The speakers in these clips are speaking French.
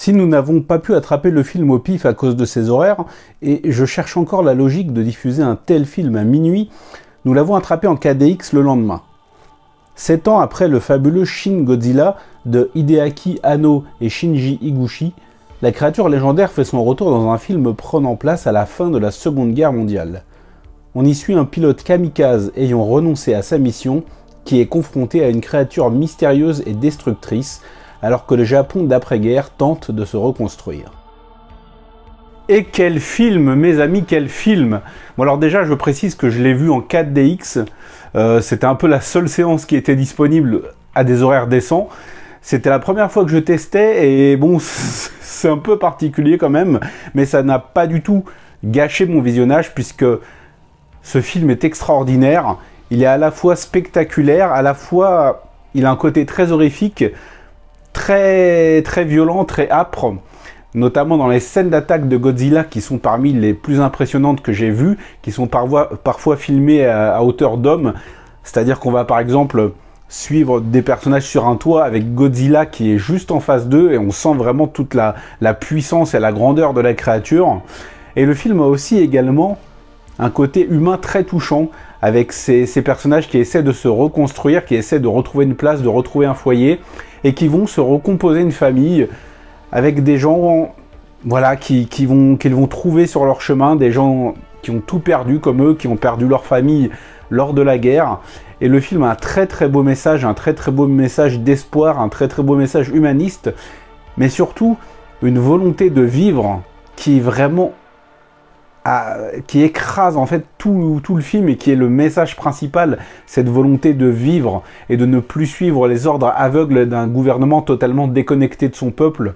Si nous n'avons pas pu attraper le film au pif à cause de ses horaires, et je cherche encore la logique de diffuser un tel film à minuit, nous l'avons attrapé en KDX le lendemain. 7 ans après le fabuleux Shin Godzilla de Hideaki Anno et Shinji Higuchi, la créature légendaire fait son retour dans un film prenant place à la fin de la Seconde Guerre mondiale. On y suit un pilote kamikaze ayant renoncé à sa mission, qui est confronté à une créature mystérieuse et destructrice, alors que le Japon d'après-guerre tente de se reconstruire. Et quel film, mes amis, quel film! Bon alors déjà, je précise que je l'ai vu en 4DX, c'était un peu la seule séance qui était disponible à des horaires décents. C'était la première fois que je testais, et bon, c'est un peu particulier quand même, mais ça n'a pas du tout gâché mon visionnage, puisque ce film est extraordinaire. Il est à la fois spectaculaire, à la fois il a un côté très horrifique, très violent, très âpre, notamment dans les scènes d'attaque de Godzilla qui sont parmi les plus impressionnantes que j'ai vues, qui sont parfois filmées à hauteur d'homme. C'est-à-dire qu'on va par exemple suivre des personnages sur un toit avec Godzilla qui est juste en face d'eux, et on sent vraiment toute la puissance et la grandeur de la créature. Et le film a aussi également un côté humain très touchant, avec ces personnages qui essaient de se reconstruire, qui essaient de retrouver une place, de retrouver un foyer, et qui vont se recomposer une famille avec des gens, voilà, qu'ils vont trouver sur leur chemin, des gens qui ont tout perdu comme eux, qui ont perdu leur famille lors de la guerre. Et le film a un très beau message, un très beau message d'espoir, un très beau message humaniste, mais surtout une volonté de vivre qui est vraiment qui écrase en fait tout le film, et qui est le message principal, cette volonté de vivre et de ne plus suivre les ordres aveugles d'un gouvernement totalement déconnecté de son peuple.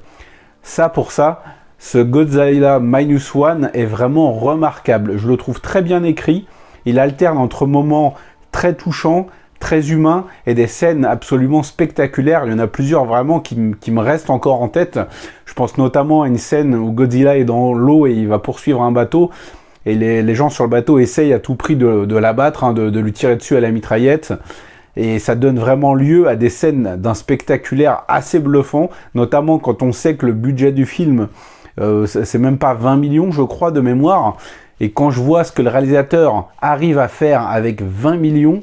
Pour ça, ce Godzilla Minus One est vraiment remarquable. Je le trouve très bien écrit, il alterne entre moments très touchants, très humains, et des scènes absolument spectaculaires. Il y en a plusieurs vraiment qui me restent encore en tête. Je pense notamment à une scène où Godzilla est dans l'eau et il va poursuivre un bateau, et les gens sur le bateau essayent à tout prix de l'abattre, hein, de lui tirer dessus à la mitraillette. Et ça donne vraiment lieu à des scènes d'un spectaculaire assez bluffant, notamment quand on sait que le budget du film, c'est même pas 20 millions, je crois, de mémoire. Et quand je vois ce que le réalisateur arrive à faire avec 20 millions,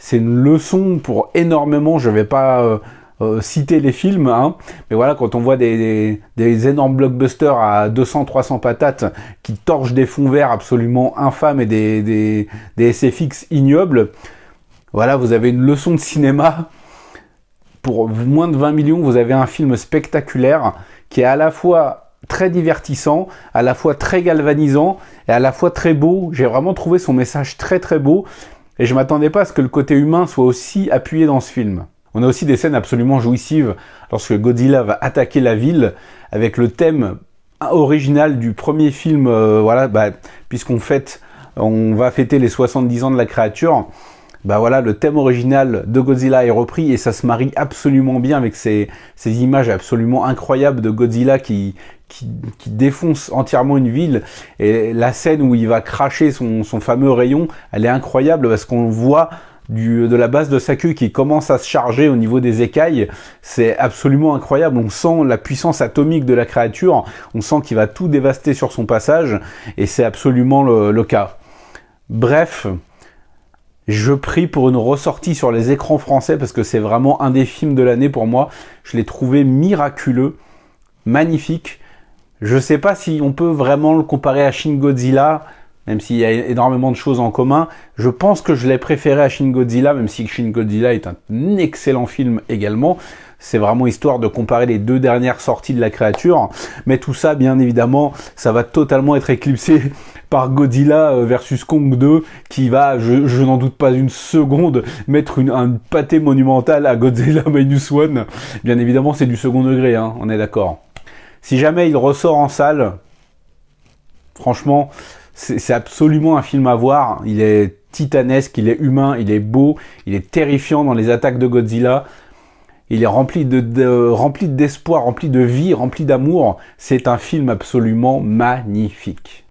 c'est une leçon pour énormément. Je vais pas citer les films, hein, mais voilà, quand on voit des énormes blockbusters à 200-300 patates qui torchent des fonds verts absolument infâmes et des SFX ignobles, voilà, vous avez une leçon de cinéma. Pour moins de 20 millions, vous avez un film spectaculaire qui est à la fois très divertissant, à la fois très galvanisant et à la fois très beau. J'ai vraiment trouvé son message très beau, et je m'attendais pas à ce que le côté humain soit aussi appuyé dans ce film. On a aussi des scènes absolument jouissives lorsque Godzilla va attaquer la ville, avec le thème original du premier film, voilà, puisqu'on va fêter les 70 ans de la créature. Voilà, le thème original de Godzilla est repris, et ça se marie absolument bien avec ces images absolument incroyables de Godzilla qui défonce entièrement une ville. Et la scène où il va cracher son fameux rayon, elle est incroyable, parce qu'on voit de la base de sa queue qui commence à se charger au niveau des écailles. C'est absolument incroyable, on sent la puissance atomique de la créature, on sent qu'il va tout dévaster sur son passage, et c'est absolument le cas. Bref, je prie pour une ressortie sur les écrans français, parce que c'est vraiment un des films de l'année pour moi. Je l'ai trouvé miraculeux, magnifique. Je sais pas si on peut vraiment le comparer à Shin Godzilla, même s'il y a énormément de choses en commun. Je pense que je l'ai préféré à Shin Godzilla, même si Shin Godzilla est un excellent film également. C'est vraiment histoire de comparer les deux dernières sorties de la créature. Mais tout ça, bien évidemment, ça va totalement être éclipsé par Godzilla versus Kong 2, qui va, je n'en doute pas une seconde, mettre un pâté monumental à Godzilla Minus One. Bien évidemment, c'est du second degré, hein, on est d'accord. Si jamais il ressort en salle, franchement, c'est absolument un film à voir. Il est titanesque, il est humain, il est beau, il est terrifiant dans les attaques de Godzilla. Il est rempli d'espoir, rempli de vie, rempli d'amour. C'est un film absolument magnifique.